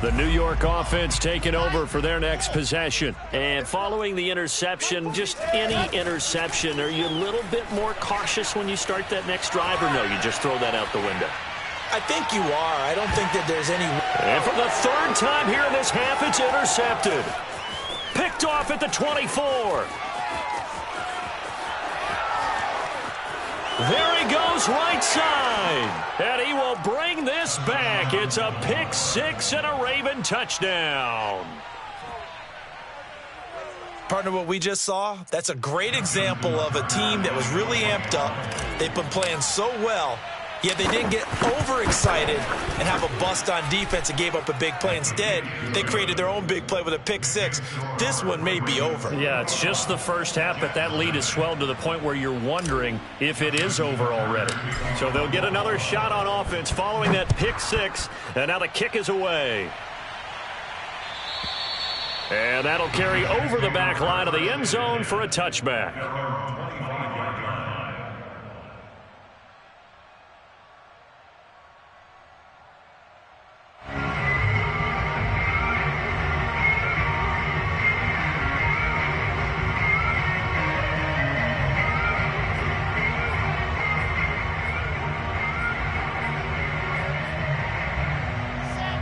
The New York offense taking over for their next possession. And following the interception, just any interception, are you a little bit more cautious when you start that next drive, or no, you just throw that out the window? I think you are. I don't think that there's any... And for the third time here in this half, it's intercepted. Picked off at the 24. There he goes, right side. And he will bring this back. It's a pick six and a Raven touchdown. Partner, what we just saw, that's a great example of a team that was really amped up. They've been playing so well, yet they didn't get overexcited and have a bust on defense and gave up a big play. Instead, they created their own big play with a pick six. This one may be over. Yeah, it's just the first half, but that lead has swelled to the point where you're wondering if it is over already. So they'll get another shot on offense following that pick six, and now the kick is away. And that'll carry over the back line of the end zone for a touchback.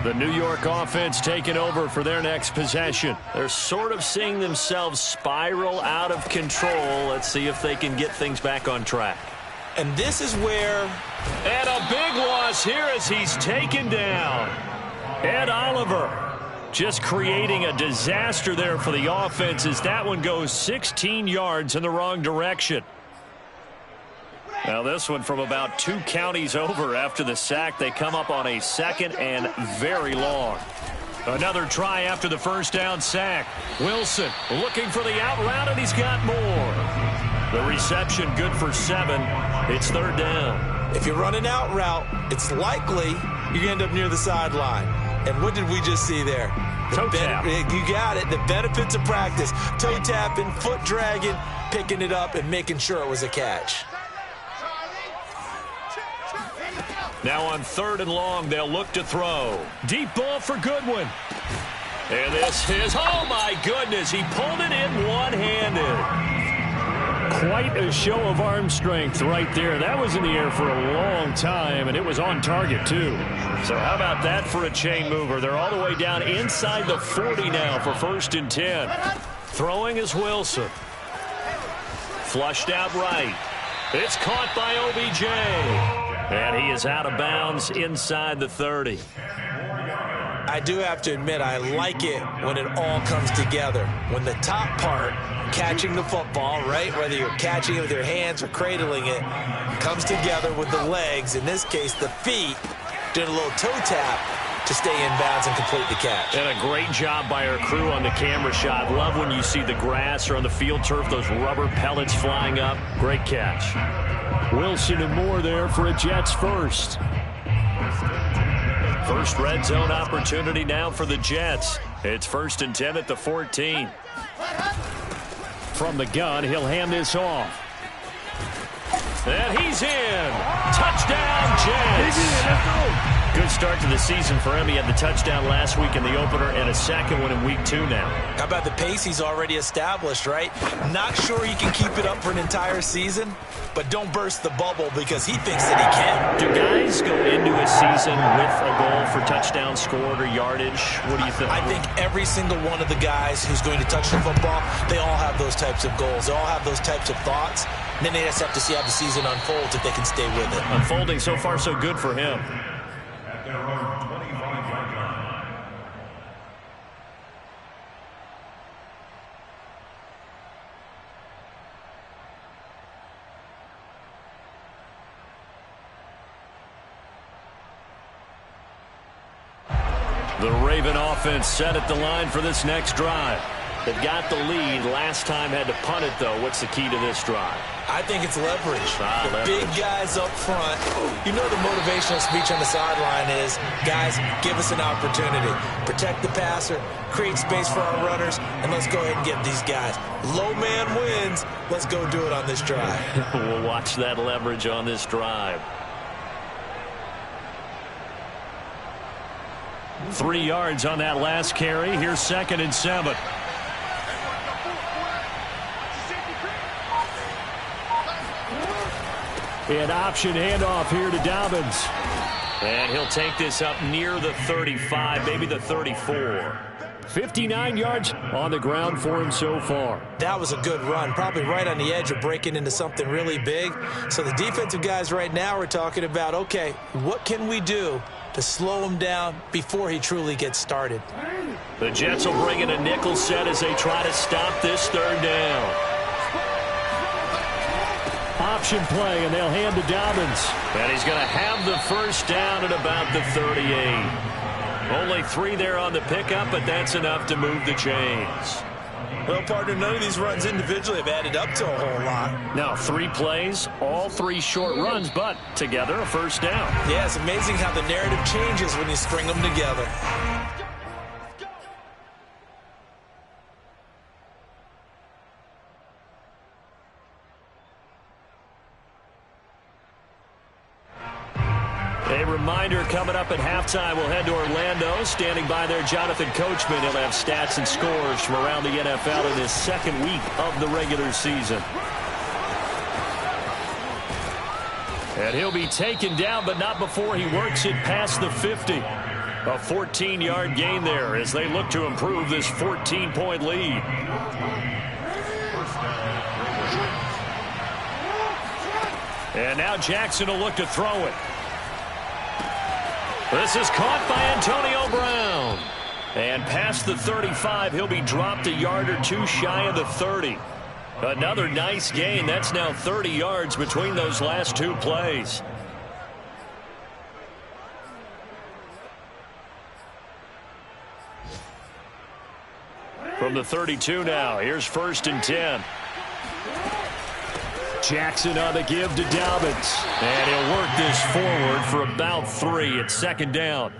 The New York offense taking over for their next possession. They're sort of seeing themselves spiral out of control. Let's see if they can get things back on track. And this is where... And a big loss here as he's taken down. Ed Oliver just creating a disaster there for the offense as that one goes 16 yards in the wrong direction. Now this one from about 2 counties over after the sack. They come up on a second and very long. Another try after the first down sack. Wilson looking for the out route, and he's got more. The reception good for 7. It's third down. If you run an out route, it's likely you end up near the sideline. And what did we just see there? Toe tap. You got it. The benefits of practice. Toe tapping, foot dragging, picking it up, and making sure it was a catch. Now on third and long, they'll look to throw. Deep ball for Goodwin. And this is, oh my goodness, he pulled it in one-handed. Quite a show of arm strength right there. That was in the air for a long time, and it was on target too. So how about that for a chain mover? They're all the way down inside the 40 now for 1st and 10. Throwing is Wilson. Flushed out right. It's caught by OBJ. And he is out of bounds inside the 30. I do have to admit, I like it when it all comes together. When the top part, catching the football, right, whether you're catching it with your hands or cradling it, comes together with the legs, in this case the feet, doing a little toe tap to stay in bounds and complete the catch. And a great job by our crew on the camera shot. Love when you see the grass or on the field turf, those rubber pellets flying up. Great catch. Wilson and Moore there for a Jets first. First red zone opportunity now for the Jets. It's 1st and 10 at the 14. From the gun, he'll hand this off. And he's in. Touchdown, Jets. Good start to the season for him. He had the touchdown last week in the opener and a second one in week 2 now. How about the pace he's already established, right? Not sure he can keep it up for an entire season, but don't burst the bubble because he thinks that he can. Do guys go into a season with a goal for touchdown scored or yardage? What do you think? I think every single one of the guys who's going to touch the football, they all have those types of goals. They all have those types of thoughts. And then they just have to see how the season unfolds if they can stay with it. Unfolding so far so good for him. The Raven offense set at the line for this next drive. They've got the lead. Last time had to punt it, though. What's the key to this drive? I think it's leverage. Leverage. Big guys up front. You know the motivational speech on the sideline is, guys, give us an opportunity. Protect the passer, create space for our runners, and let's go ahead and get these guys. Low man wins. Let's go do it on this drive. We'll watch that leverage on this drive. 3 yards on that last carry. Here's 2nd and 7. An option handoff here to Dobbins. And he'll take this up near the 35, maybe the 34. 59 yards on the ground for him so far. That was a good run, probably right on the edge of breaking into something really big. So the defensive guys right now are talking about, okay, what can we do to slow him down before he truly gets started? The Jets will bring in a nickel set as they try to stop this 3rd down. Option play, and they'll hand to Dobbins. And he's going to have the 1st down at about the 38. Only 3 there on the pickup, but that's enough to move the chains. Well, partner, none of these runs individually have added up to a whole lot. Now, 3 plays, all 3 short runs, but together a 1st down. Yeah, it's amazing how the narrative changes when you string them together. A reminder coming up at halftime, we'll head to Orlando. Standing by there, Jonathan Coachman. He'll have stats and scores from around the NFL in his 2nd week of the regular season. And he'll be taken down, but not before he works it past the 50. A 14-yard gain there as they look to improve this 14-point lead. And now Jackson will look to throw it. This is caught by Antonio Brown. And past the 35, he'll be dropped a yard or 2 shy of the 30. Another nice gain. That's now 30 yards between those last 2 plays. From the 32 now, here's 1st and 10. Jackson on the give to Dobbins. And he'll work this forward for about 3 at 2nd down.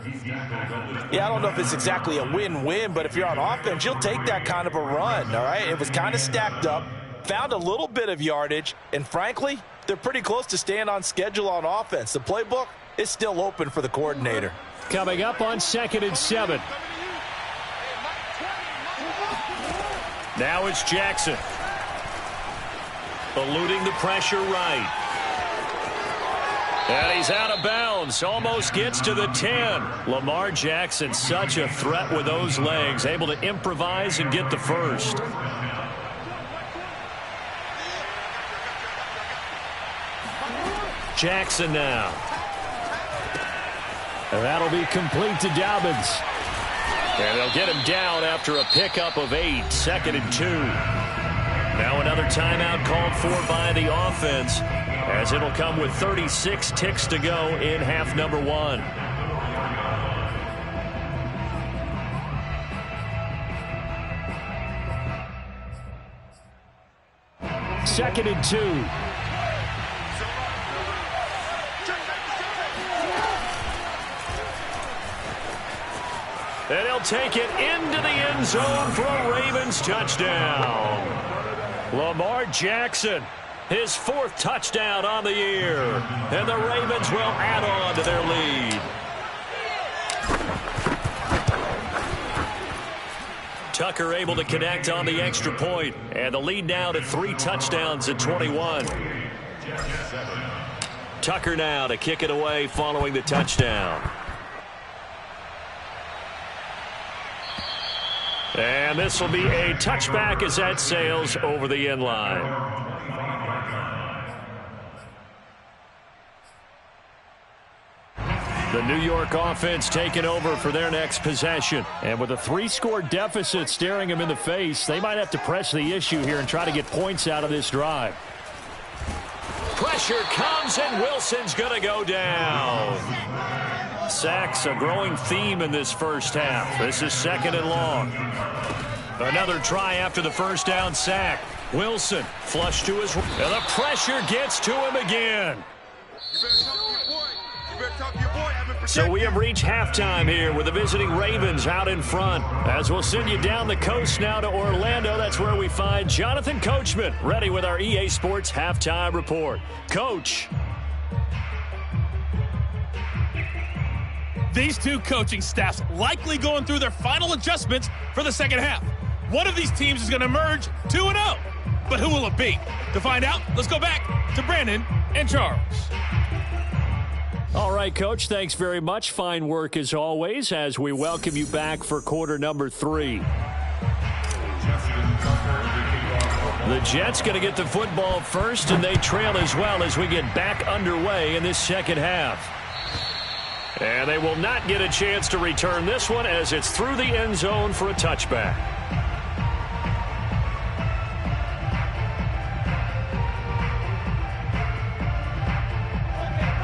Yeah, I don't know if it's exactly a win-win, but if you're on offense, you'll take that kind of a run, all right? It was kind of stacked up, found a little bit of yardage, and frankly, they're pretty close to staying on schedule on offense. The playbook is still open for the coordinator. Coming up on 2nd and 7. Now it's Jackson. Eluding the pressure right. And he's out of bounds. Almost gets to the 10. Lamar Jackson, such a threat with those legs. Able to improvise and get the 1st. Jackson now. And that'll be complete to Dobbins. And they'll get him down after a pickup of 8. 2nd and 2. Now another timeout called for by the offense, as it'll come with 36 ticks to go in half number 1. Second and 2. And he'll take it into the end zone for a Ravens touchdown. Lamar Jackson, his 4th touchdown on the year. And the Ravens will add on to their lead. Tucker able to connect on the extra point. And the lead now to 3 touchdowns at 21. Tucker now to kick it away following the touchdown. And this will be a touchback as that sails over the end line. The New York offense taking over for their next possession. And with a 3-score deficit staring them in the face, they might have to press the issue here and try to get points out of this drive. Pressure comes, and Wilson's going to go down. Sacks, a growing theme in this 1st half. This is 2nd and long. Another try after the 1st down sack. Wilson flush to his... And the pressure gets to him again. So we have reached halftime here with the visiting Ravens out in front. As we'll send you down the coast now to Orlando. That's where we find Jonathan Coachman ready with our EA Sports halftime report. Coach. These two coaching staffs likely going through their final adjustments for the second half. One of these teams is going to emerge 2-0. But who will it be? To find out, let's go back to Brandon and Charles. All right, Coach, thanks very much. Fine work as always as we welcome you back for quarter number 3. The Jets going to get the football first, and they trail as well as we get back underway in this second half. And they will not get a chance to return this one as it's through the end zone for a touchback.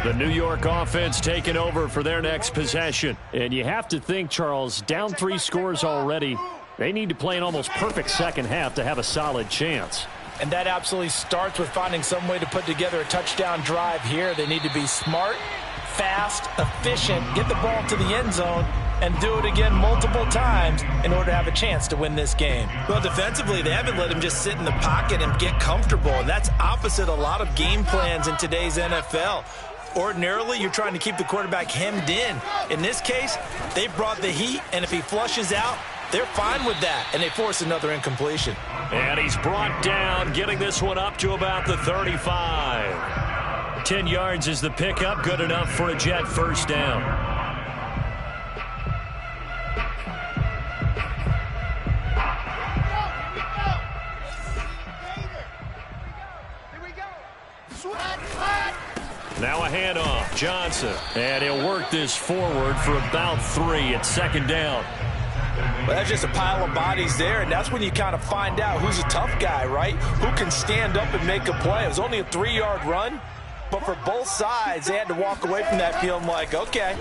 The New York offense taking over for their next possession. And you have to think, Charles, down 3 scores already. They need to play an almost perfect second half to have a solid chance. And that absolutely starts with finding some way to put together a touchdown drive here. They need to be smart, fast, efficient, get the ball to the end zone, and do it again multiple times in order to have a chance to win this game. Well, defensively, they haven't let him just sit in the pocket and get comfortable, and that's opposite a lot of game plans in today's NFL. Ordinarily, you're trying to keep the quarterback hemmed in. In this case, they brought the heat, and if he flushes out, they're fine with that, and they force another incompletion. And he's brought down, getting this one up to about the 35. 10 yards is the pickup, good enough for a Jet first down. Now a handoff, Johnson. And he'll work this forward for about 3 at second down. Well, that's just a pile of bodies there, and that's when you kind of find out who's a tough guy, right? Who can stand up and make a play. It was only a 3-yard run, but for both sides, they had to walk away from that feeling like, okay,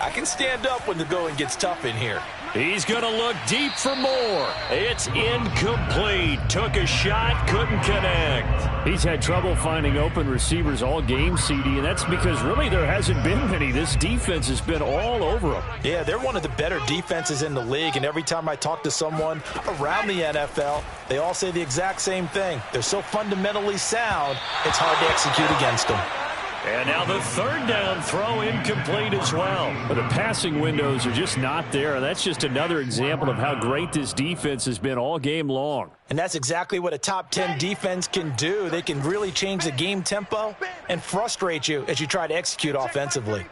I can stand up when the going gets tough in here. He's going to look deep for more. It's incomplete. Took a shot, couldn't connect. He's had trouble finding open receivers all game, CD, and that's because really there hasn't been many. This defense has been all over them. Yeah, they're one of the better defenses in the league, and every time I talk to someone around the NFL, they all say the exact same thing. They're so fundamentally sound, it's hard to execute against them. And now the third down throw incomplete as well. But the passing windows are just not there. That's just another example of how great this defense has been all game long. And that's exactly what a top 10 defense can do. They can really change the game tempo and frustrate you as you try to execute offensively.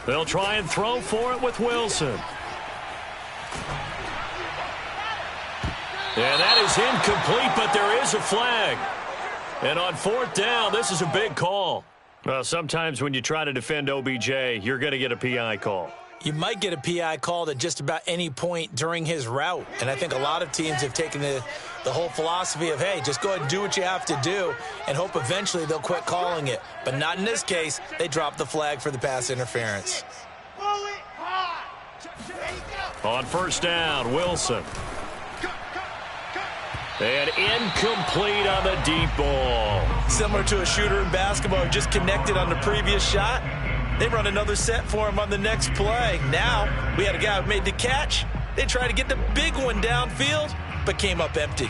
They'll try and throw for it with Wilson. And that is incomplete, but there is a flag. And on fourth down, this is a big call. Well, sometimes when you try to defend OBJ, you're going to get a PI call. You might get a PI called at just about any point during his route. And I think a lot of teams have taken the whole philosophy of, hey, just go ahead and do what you have to do and hope eventually they'll quit calling it. But not in this case. They dropped the flag for the pass interference. On first down, Wilson. And incomplete on the deep ball. Similar to a shooter in basketball who just connected on the previous shot. They run another set for him on the next play. Now, we had a guy who made the catch. They tried to get the big one downfield, but came up empty.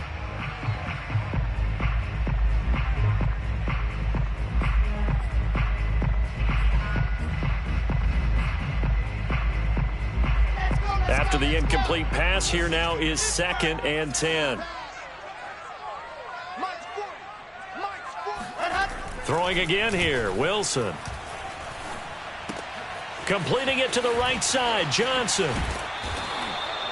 After the incomplete pass, here now is 2nd and 10. Throwing again here, Wilson. Completing it to the right side, Johnson.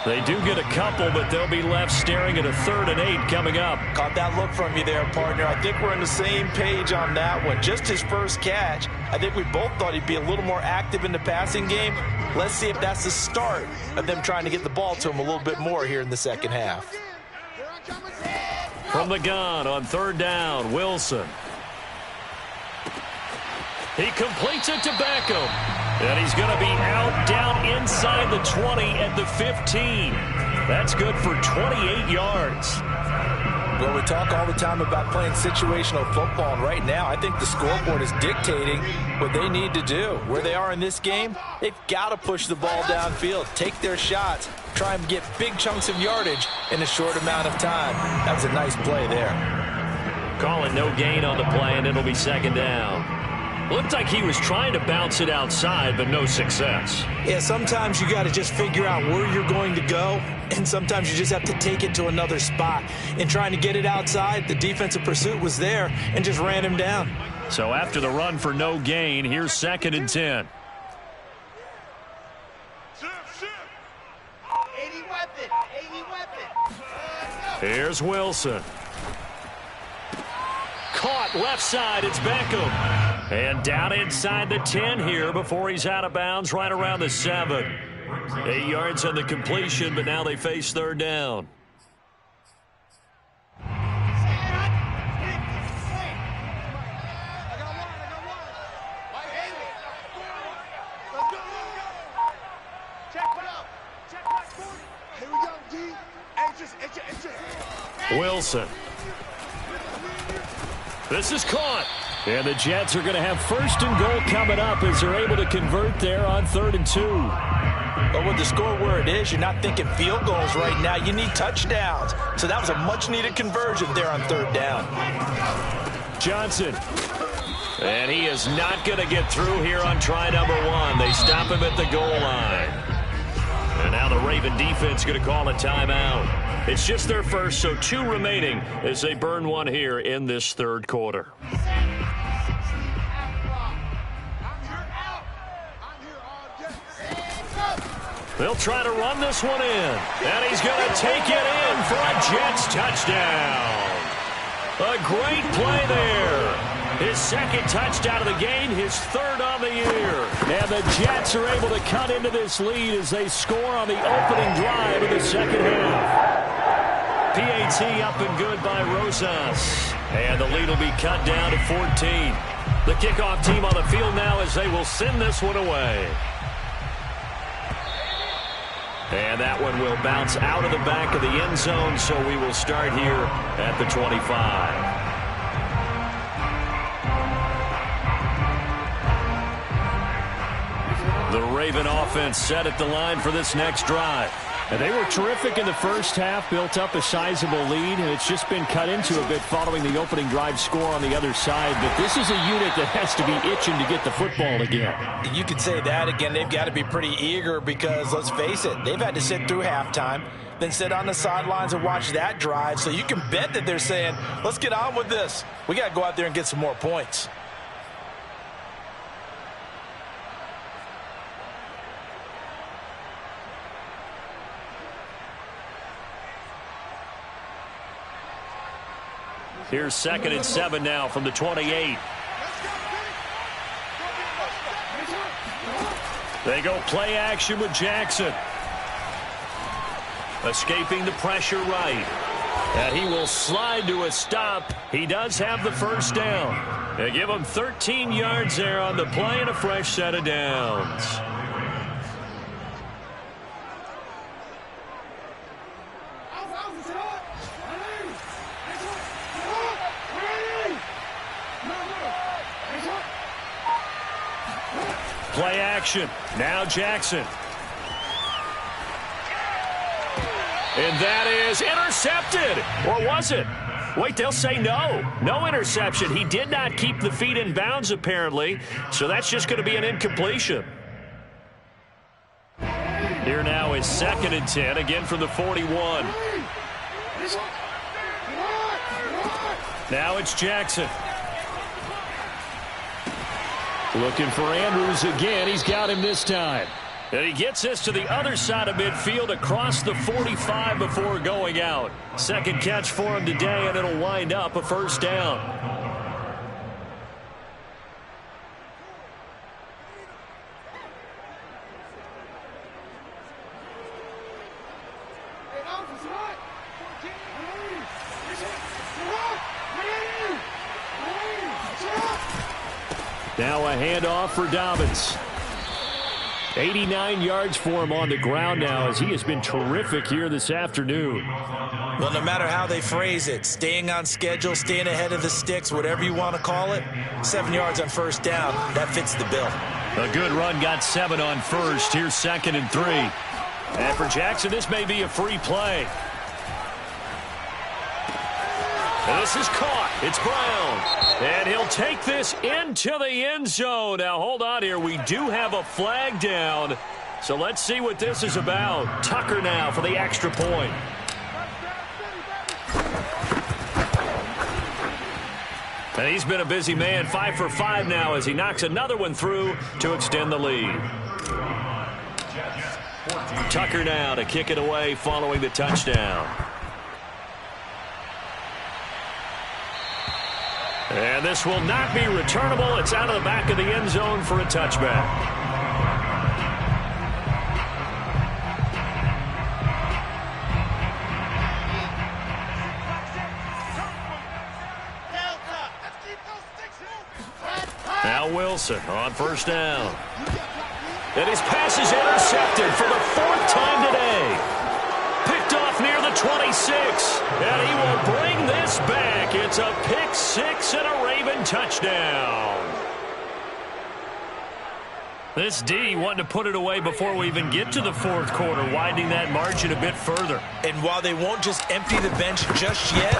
They do get a couple, but they'll be left staring at a 3rd and 8 coming up. Caught that look from you there, partner. I think we're on the same page on that one. Just his first catch. I think we both thought he'd be a little more active in the passing game. Let's see if that's the start of them trying to get the ball to him a little bit more here in the second half. From the gun on 3rd down, Wilson. He completes it to Beckham. And he's going to be out down inside the 20 at the 15. That's good for 28 yards. Well, we talk all the time about playing situational football, and right now I think the scoreboard is dictating what they need to do. Where they are in this game, they've got to push the ball downfield, take their shots, try and get big chunks of yardage in a short amount of time. That was a nice play there. Calling no gain on the play, and it'll be 2nd down. Looked like he was trying to bounce it outside, but no success. Yeah, sometimes you got to just figure out where you're going to go, and sometimes you just have to take it to another spot. In trying to get it outside, the defensive pursuit was there and just ran him down. So after the run for no gain, here's 2nd and 10. Here's Wilson. Caught left side. It's Beckham. And down inside the 10 here before he's out of bounds right around the 7. 8 yards on the completion, but now they face 3rd down. Wilson. This is caught. And the Jets are going to have 1st and goal coming up as they're able to convert there on 3rd and 2. But with the score where it is, you're not thinking field goals right now. You need touchdowns. So that was a much-needed conversion there on 3rd down. Johnson. And he is not going to get through here on try number 1. They stop him at the goal line. And now the Raven defense going to call a timeout. It's just their first, so 2 remaining as they burn 1 here in this 3rd quarter. They'll try to run this one in. And he's going to take it in for a Jets touchdown. A great play there. His 2nd touchdown of the game, his 3rd on the year. And the Jets are able to cut into this lead as they score on the opening drive of the 2nd half. PAT up and good by Rosas. And the lead will be cut down to 14. The kickoff team on the field now as they will send this one away. And that one will bounce out of the back of the end zone, so we will start here at the 25. The Raven offense set at the line for this next drive. And they were terrific in the first half, built up a sizable lead, and it's just been cut into a bit following the opening drive score on the other side. But this is a unit that has to be itching to get the football again. You could say that again. They've got to be pretty eager because, let's face it, they've had to sit through halftime, then sit on the sidelines and watch that drive. So you can bet that they're saying, let's get on with this. We got to go out there and get some more points. Here's 2nd and 7 now from the 28. They go play action with Jackson. Escaping the pressure right. And he will slide to a stop. He does have the 1st down. They give him 13 yards there on the play and a fresh set of downs. Play action. Now Jackson. And that is intercepted. Or was it? Wait, they'll say no. No interception. He did not keep the feet in bounds, apparently. So that's just going to be an incompletion. Here now is 2nd and 10, again from the 41. Now it's Jackson. Looking for Andrews again. He's got him this time. And he gets this to the other side of midfield across the 45 before going out. 2nd catch for him today, and it'll wind up a 1st down. Now a handoff for Dobbins. 89 yards for him on the ground now as he has been terrific here this afternoon. Well, no matter how they phrase it, staying on schedule, staying ahead of the sticks, whatever you want to call it, 7 yards on 1st down, that fits the bill. A good run, got 7 on 1st. Here's 2nd and 3. And for Jackson, this may be a free play. And this is caught. It's Brown. And he'll take this into the end zone. Now, hold on here. We do have a flag down. So let's see what this is about. Tucker now for the extra point. And he's been a busy man, 5 for 5 now as he knocks another one through to extend the lead. Tucker now to kick it away following the touchdown. And this will not be returnable. It's out of the back of the end zone for a touchback. Now Wilson on first down. And his pass is intercepted for the 4th time today. Picked off near the 26. And he will bring this back. It's a pick 6 and a Raven touchdown. This D wanting to put it away before we even get to the 4th quarter, widening that margin a bit further. And while they won't just empty the bench just yet,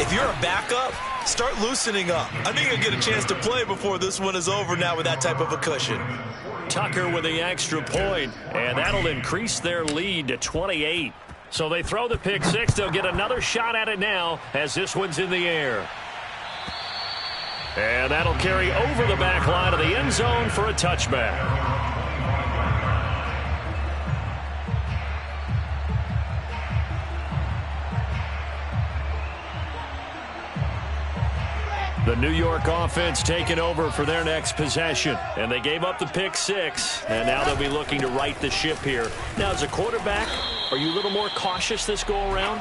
if you're a backup, start loosening up. I think you'll get a chance to play before this one is over now with that type of a cushion. Tucker with the extra point, and that'll increase their lead to 28. So they throw the pick 6. They'll get another shot at it now as this one's in the air. And that'll carry over the back line of the end zone for a touchback. The New York offense taking over for their next possession. And they gave up the pick 6, and now they'll be looking to right the ship here. Now, as a quarterback, are you a little more cautious this go-around?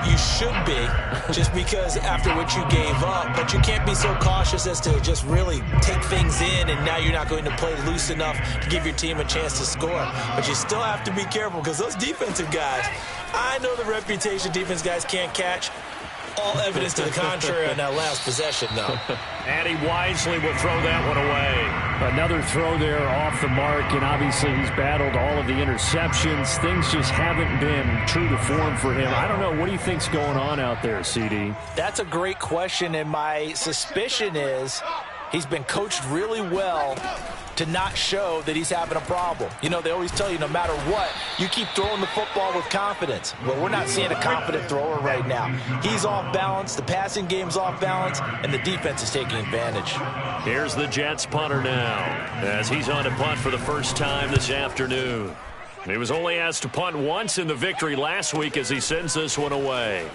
You should be, just because after what you gave up. But you can't be so cautious as to just really take things in, and now you're not going to play loose enough to give your team a chance to score. But you still have to be careful because those defensive guys, I know the reputation defense guys can't catch. All evidence to the contrary on that last possession, though. And he wisely will throw that one away. Another throw there off the mark, and obviously he's battled all of the interceptions. Things just haven't been true to form for him. I don't know. What do you think's going on out there, CD? That's a great question, and my suspicion is he's been coached really well to not show that he's having a problem. You know, they always tell you no matter what, you keep throwing the football with confidence. Well, we're not seeing a confident thrower right now. He's off balance, the passing game's off balance, and the defense is taking advantage. Here's the Jets punter now as he's on to punt for the first time this afternoon. He was only asked to punt once in the victory last week as he sends this one away.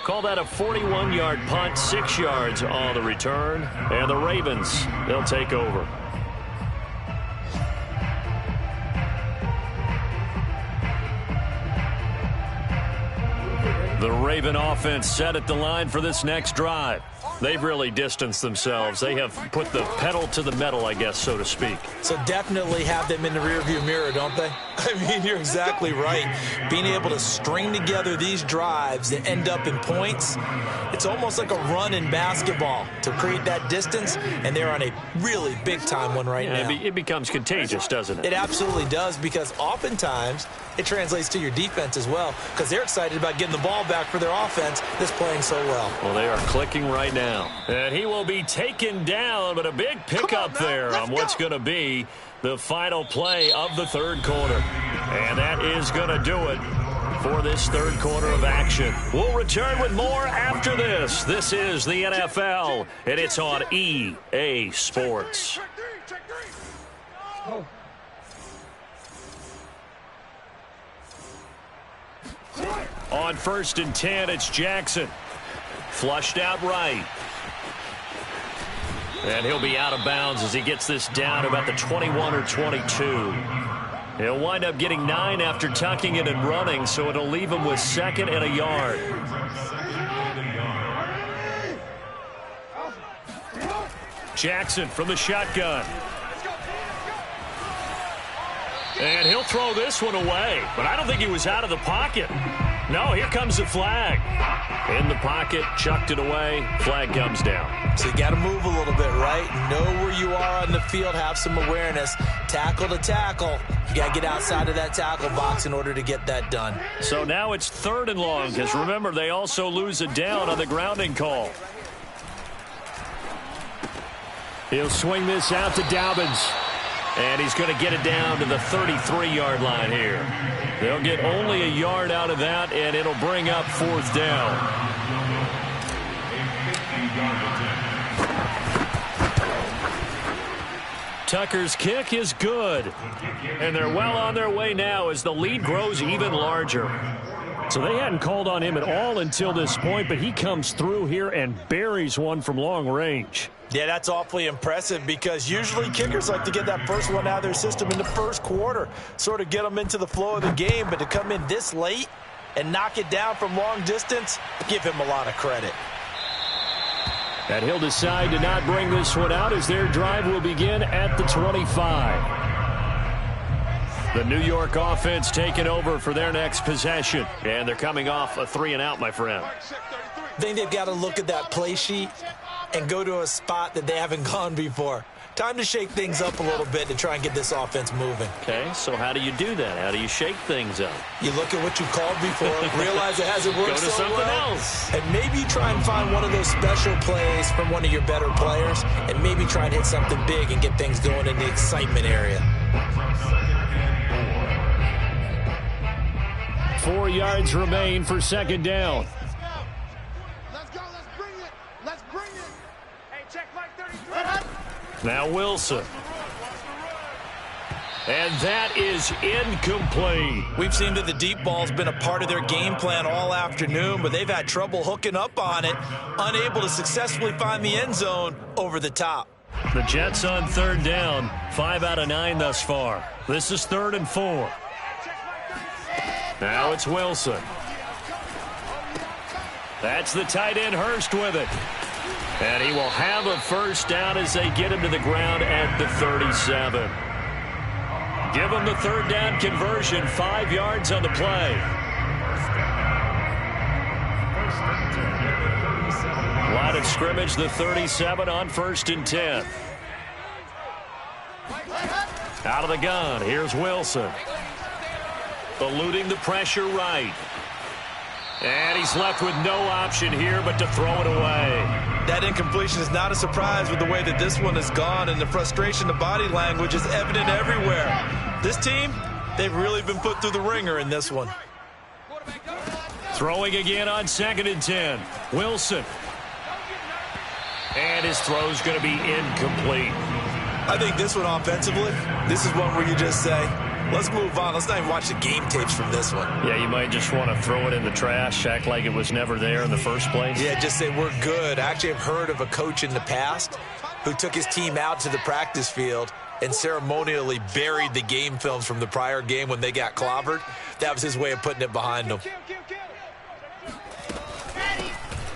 Call that a 41-yard punt, 6 yards on the return. And the Ravens, they'll take over. The Raven offense set at the line for this next drive. They've really distanced themselves. They have put the pedal to the metal, I guess, so to speak. So definitely have them in the rearview mirror, don't they? I mean, you're exactly right. Being able to string together these drives that end up in points, it's almost like a run in basketball to create that distance, and they're on a really big-time one right now. It becomes contagious, doesn't it? It absolutely does, because oftentimes it translates to your defense as well, because they're excited about getting the ball back for their offense that's playing so well. Well, they are clicking right now. And he will be taken down, but a big pickup there on what's going to be the final play of the 3rd quarter. And that is going to do it for this 3rd quarter of action. We'll return with more after this. This is the NFL, and it's on EA Sports. On 1st and 10, it's Jackson. Flushed out right. And he'll be out of bounds as he gets this down about the 21 or 22. He'll wind up getting 9 after tucking it and running, so it'll leave him with 2nd and a yard. Jackson from the shotgun. And he'll throw this one away, but I don't think he was out of the pocket. No, here comes the flag. In the pocket, chucked it away. Flag comes down. So you got to move a little bit, right? Know where you are on the field. Have some awareness. Tackle to tackle. You got to get outside of that tackle box in order to get that done. So now it's 3rd and long, because remember, they also lose a down on the grounding call. He'll swing this out to Dobbins. And he's going to get it down to the 33-yard line here. They'll get only a yard out of that, and it'll bring up 4th down. Tucker's kick is good. And they're well on their way now as the lead grows even larger. So they hadn't called on him at all until this point, but he comes through here and buries one from long range. Yeah, that's awfully impressive because usually kickers like to get that first one out of their system in the first quarter, sort of get them into the flow of the game, but to come in this late and knock it down from long distance, give him a lot of credit. And he'll decide to not bring this one out as their drive will begin at the 25. The New York offense taking over for their next possession. And they're coming off a 3-and-out, my friend. I think they've got to look at that play sheet and go to a spot that they haven't gone before. Time to shake things up a little bit to try and get this offense moving. Okay, so how do you do that? How do you shake things up? You look at what you called before, realize it hasn't worked Go to so something well, else. and maybe try and find one of those special plays from one of your better players, and maybe try and hit something big and get things going in the excitement area. 4 yards remain for 2nd down. Let's go. Let's bring it. Let's bring it. Hey, check Mike 33. Now Wilson. And that is incomplete. We've seen that the deep ball's been a part of their game plan all afternoon, but they've had trouble hooking up on it, unable to successfully find the end zone over the top. The Jets on 3rd down, 5 out of 9 thus far. This is 3rd and 4. Now it's Wilson. That's the tight end Hurst with it. And he will have a 1st down as they get him to the ground at the 37. Give him the 3rd down conversion, 5 yards on the play. Line of scrimmage, the 37 on 1st and 10. Out of the gun, here's Wilson. Eluding the pressure right. And he's left with no option here but to throw it away. That incompletion is not a surprise with the way that this one has gone, and the frustration of body language is evident everywhere. This team, they've really been put through the ringer in this one. Throwing again on 2nd and 10. Wilson. And his throw's going to be incomplete. I think this one offensively, this is one where you just say, let's move on. Let's not even watch the game tapes from this one. Yeah, you might just want to throw it in the trash, act like it was never there in the first place. Yeah, just say we're good. I actually have heard of a coach in the past who took his team out to the practice field and ceremonially buried the game films from the prior game when they got clobbered. That was his way of putting it behind them.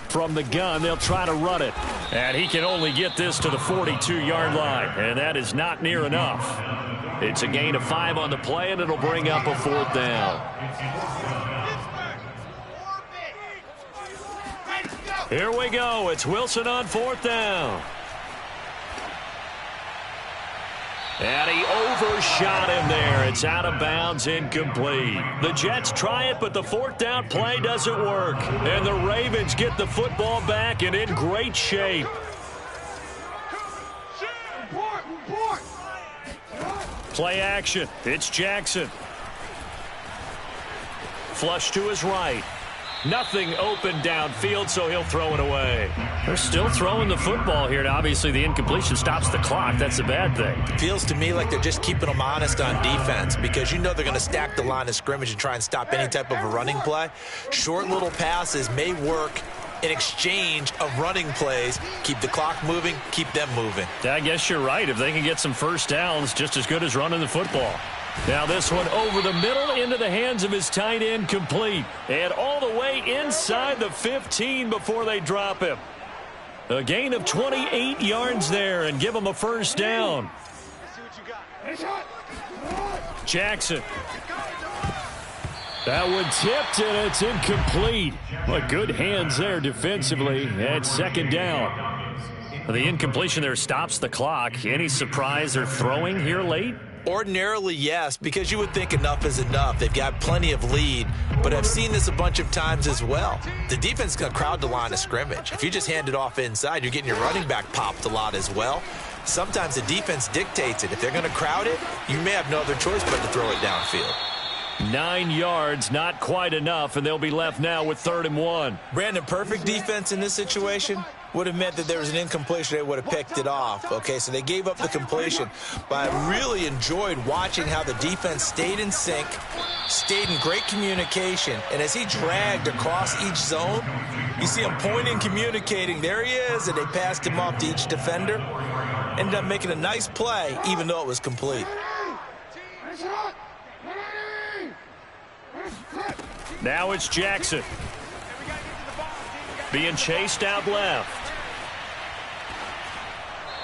From the gun, they'll try to run it. And he can only get this to the 42-yard line, and that is not near enough. It's a gain of 5 on the play, and it'll bring up a 4th down. Here we go. It's Wilson on 4th down. And he overshot him there. It's out of bounds, incomplete. The Jets try it, but the 4th down play doesn't work. And the Ravens get the football back and in great shape. Play action. It's Jackson. Flush to his right. Nothing open downfield, so he'll throw it away. They're still throwing the football here, and obviously the incompletion stops the clock. That's a bad thing. Feels to me like they're just keeping them honest on defense because you know they're going to stack the line of scrimmage and try and stop any type of a running play. Short little passes may work in exchange of running plays. Keep the clock moving, keep them moving. I guess you're right. If they can get some 1st downs, just as good as running the football. Now this one over the middle into the hands of his tight end, complete. And all the way inside the 15 before they drop him. A gain of 28 yards there and give him a 1st down. That one tipped, and it's incomplete. Well, good hands there defensively at second down. The incompletion there stops the clock. Any surprise they're throwing here late? Ordinarily, yes, because you would think enough is enough. They've got plenty of lead, but I've seen this a bunch of times as well. The defense is going to crowd the line of scrimmage. If you just hand it off inside, you're getting your running back popped a lot as well. Sometimes the defense dictates it. If they're going to crowd it, you may have no other choice but to throw it downfield. 9 yards, not quite enough, and they'll be left now with 3rd and 1. Brandon, perfect defense in this situation would have meant that there was an incompletion. They would have picked it off. Okay, so they gave up the completion. But I really enjoyed watching how the defense stayed in sync, stayed in great communication, and as he dragged across each zone, you see him pointing, communicating. There he is, and they passed him off to each defender. Ended up making a nice play, even though it was complete. Now it's Jackson. Being chased out left.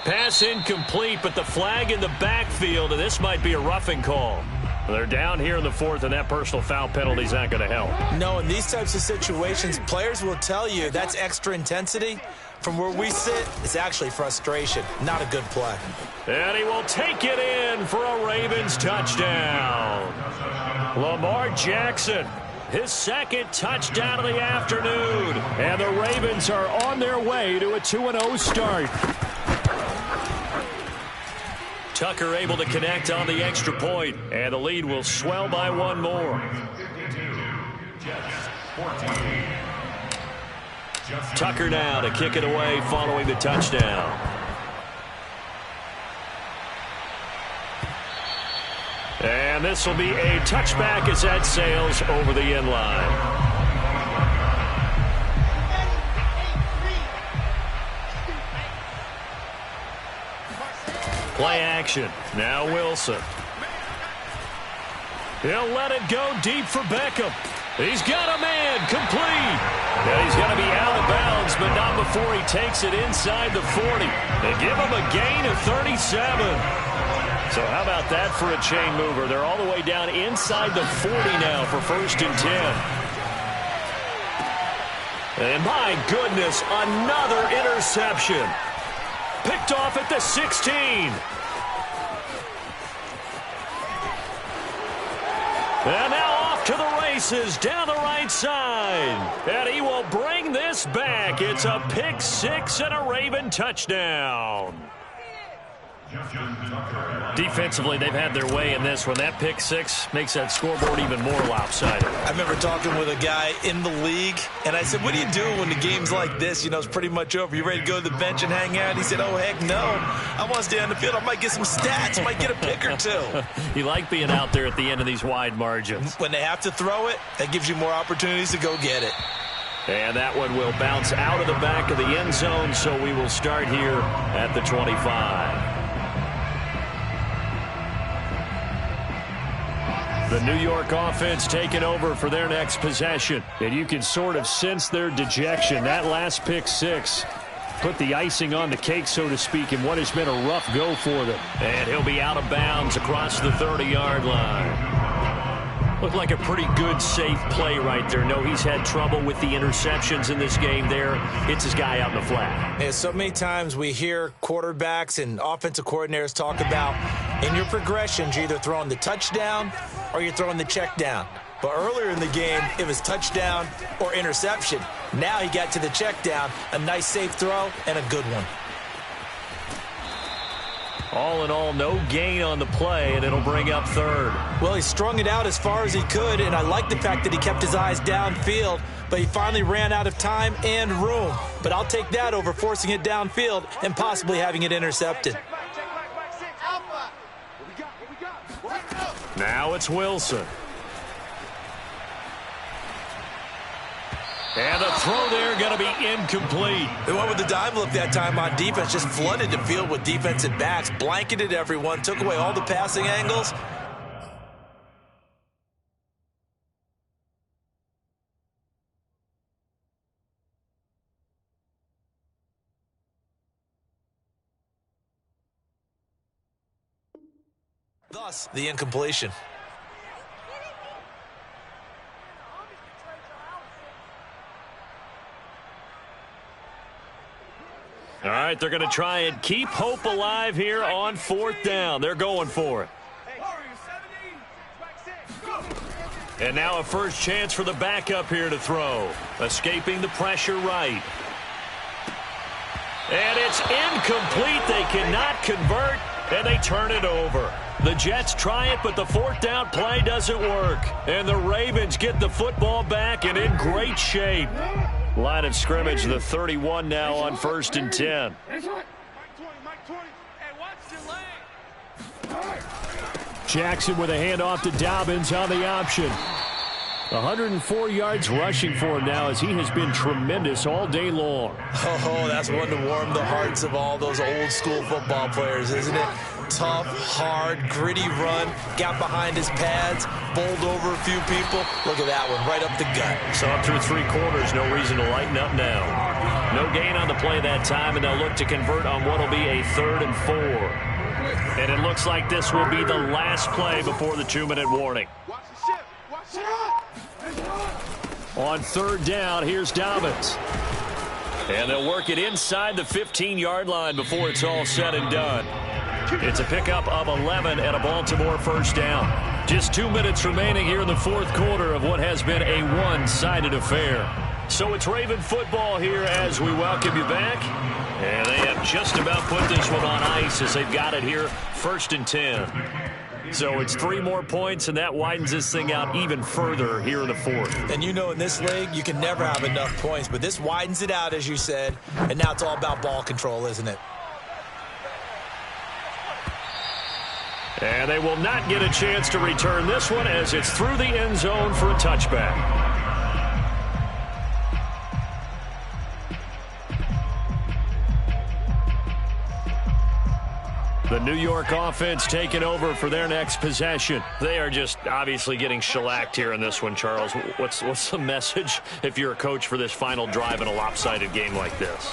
Pass incomplete, but the flag in the backfield, and this might be a roughing call. They're down here in the 4th, and that personal foul penalty is not going to help. No, in these types of situations, players will tell you that's extra intensity. From where we sit, it's actually frustration. Not a good play. And he will take it in for a Ravens touchdown. Lamar Jackson, his 2nd touchdown of the afternoon. And the Ravens are on their way to a 2-0 start. Tucker able to connect on the extra point, and the lead will swell by 1 more. Tucker now to kick it away following the touchdown. And this will be a touchback as that sails over the end line. Play action. Now Wilson. He'll let it go deep for Beckham. He's got a man complete. And he's going to be out of bounds, but not before he takes it inside the 40. They give him a gain of 37. So how about that for a chain mover? They're all the way down inside the 40 now for 1st and 10. And my goodness, another interception. Picked off at the 16. And now off to the races down the right side. And he will bring this back. It's a pick 6 and a Raven touchdown. Defensively, they've had their way in this one. That pick 6 makes that scoreboard even more lopsided. I remember talking with a guy in the league, and I said, what do you do when the game's like this? You know, it's pretty much over. You ready to go to the bench and hang out? He said, oh, heck no. I want to stay on the field. I might get some stats. Might get a pick or 2. You like being out there at the end of these wide margins. When they have to throw it, that gives you more opportunities to go get it. And that one will bounce out of the back of the end zone, so we will start here at the 25. The New York offense taking over for their next possession. And you can sort of sense their dejection. That last pick 6 put the icing on the cake, so to speak, in what has been a rough go for them. And he'll be out of bounds across the 30-yard line. Looked like a pretty good, safe play right there. No, he's had trouble with the interceptions in this game there. Hits his guy out in the flat. Yeah, so many times we hear quarterbacks and offensive coordinators talk about in your progressions, you're either throwing the touchdown or you're throwing the check down. But earlier in the game, it was touchdown or interception. Now he got to the check down, a nice safe throw, and a good one. All in all, no gain on the play, and it'll bring up 3rd. Well, he strung it out as far as he could, and I like the fact that he kept his eyes downfield, but he finally ran out of time and room. But I'll take that over forcing it downfield and possibly having it intercepted. Now it's Wilson. And the throw there going to be incomplete. They went with the dime look that time on defense, just flooded the field with defensive backs, blanketed everyone, took away all the passing angles. Thus, the incompletion. All right, they're going to try and keep hope alive here on 4th down. They're going for it. And now a first chance for the backup here to throw. Escaping the pressure right. And it's incomplete. They cannot convert, and they turn it over. The Jets try it, but the 4th down play doesn't work. And the Ravens get the football back and in great shape. Line of scrimmage, the 31 now on 1st and 10. Jackson with a handoff to Dobbins on the option. 104 yards rushing for him now as he has been tremendous all day long. Oh, that's one to warm the hearts of all those old school football players, isn't it? Tough, hard, gritty run, got behind his pads, bowled over a few people. Look at that one, right up the gut. So up through 3 quarters, no reason to lighten up now. No gain on the play that time, and they'll look to convert on what will be a 3rd and 4. And it looks like this will be the last play before the 2-minute warning. On 3rd down, here's Dobbins. And they'll work it inside the 15-yard line before it's all said and done. It's a pickup of 11 and a Baltimore first down. Just 2 minutes remaining here in the 4th quarter of what has been a one-sided affair. So it's Raven football here as we welcome you back. And they have just about put this one on ice as they've got it here, 1st and 10. So it's 3 more points, and that widens this thing out even further here in the 4th. And you know in this league, you can never have enough points, but this widens it out, as you said, and now it's all about ball control, isn't it? And they will not get a chance to return this one as it's through the end zone for a touchback. The New York offense taking over for their next possession. They are just obviously getting shellacked here in this one, Charles. What's the message if you're a coach for this final drive in a lopsided game like this?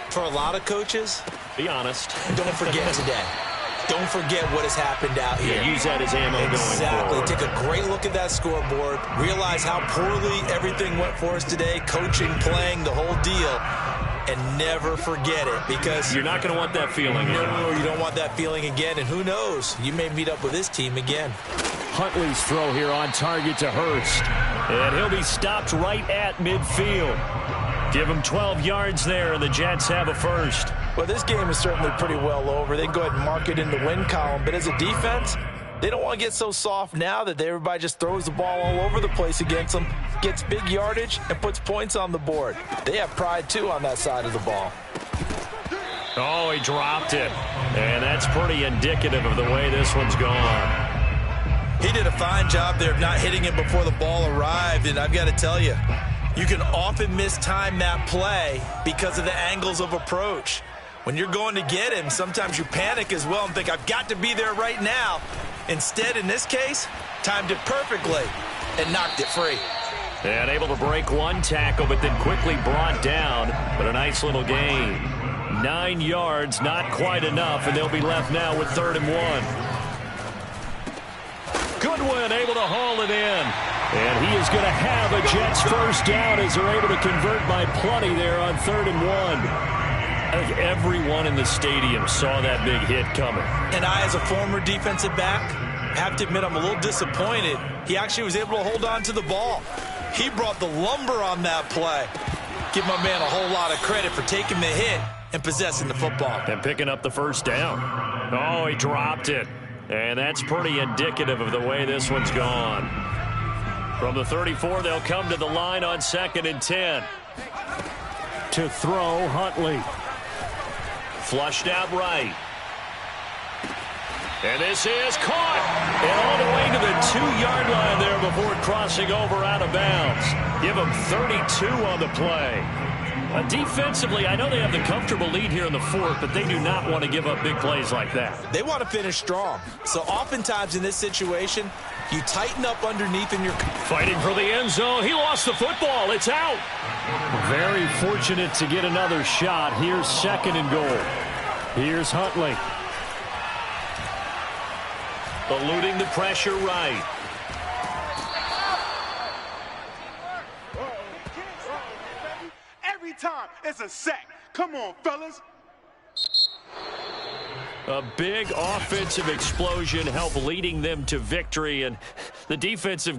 For a lot of coaches, be honest. Don't forget today. Don't forget what has happened out here. Yeah, use that as ammo going forward. Take a great look at that scoreboard. Realize how poorly everything went for us today. Coaching, playing, the whole deal. And never forget it, because you're not going to want that feeling again. No, you don't want that feeling again. And who knows? You may meet up with this team again. Huntley's throw here on target to Hurst. And he'll be stopped right at midfield. Give him 12 yards there, and the Jets have a first. Well, this game is certainly pretty well over. They can go ahead and mark it in the win column. But as a defense, they don't want to get so soft now that everybody just throws the ball all over the place against them, gets big yardage, and puts points on the board. They have pride, too, on that side of the ball. Oh, he dropped it. And that's pretty indicative of the way this one's gone. He did a fine job there of not hitting him before the ball arrived, and I've got to tell you, you can often mistime that play because of the angles of approach. When you're going to get him, sometimes you panic as well and think, I've got to be there right now. Instead, in this case, timed it perfectly and knocked it free. And able to break one tackle, but then quickly brought down. But a nice little gain. 9 yards, not quite enough, and they'll be left now with 3rd and 1. Goodwin able to haul it in. And he is going to have a Jets first down as they're able to convert by plenty there on 3rd and 1. I think everyone in the stadium saw that big hit coming. And I, as a former defensive back, have to admit I'm a little disappointed. He actually was able to hold on to the ball. He brought the lumber on that play. Give my man a whole lot of credit for taking the hit and possessing the football. And picking up the first down. Oh, he dropped it. And that's pretty indicative of the way this one's gone. From the 34, they'll come to the line on 2nd and 10. To throw, Huntley. Flushed out right. And this is caught. And all the way to the 2-yard line there before crossing over out of bounds. Give them 32 on the play. Defensively, I know they have the comfortable lead here in the 4th, but they do not want to give up big plays like that. They want to finish strong. So oftentimes in this situation, you tighten up underneath and you're fighting for the end zone. He lost the football. It's out. Very fortunate to get another shot. Here's 2nd and goal. Here's Huntley. Eluding the pressure right. Every time it's a sack. Come on, fellas. A big offensive explosion helped leading them to victory, and the defensive guy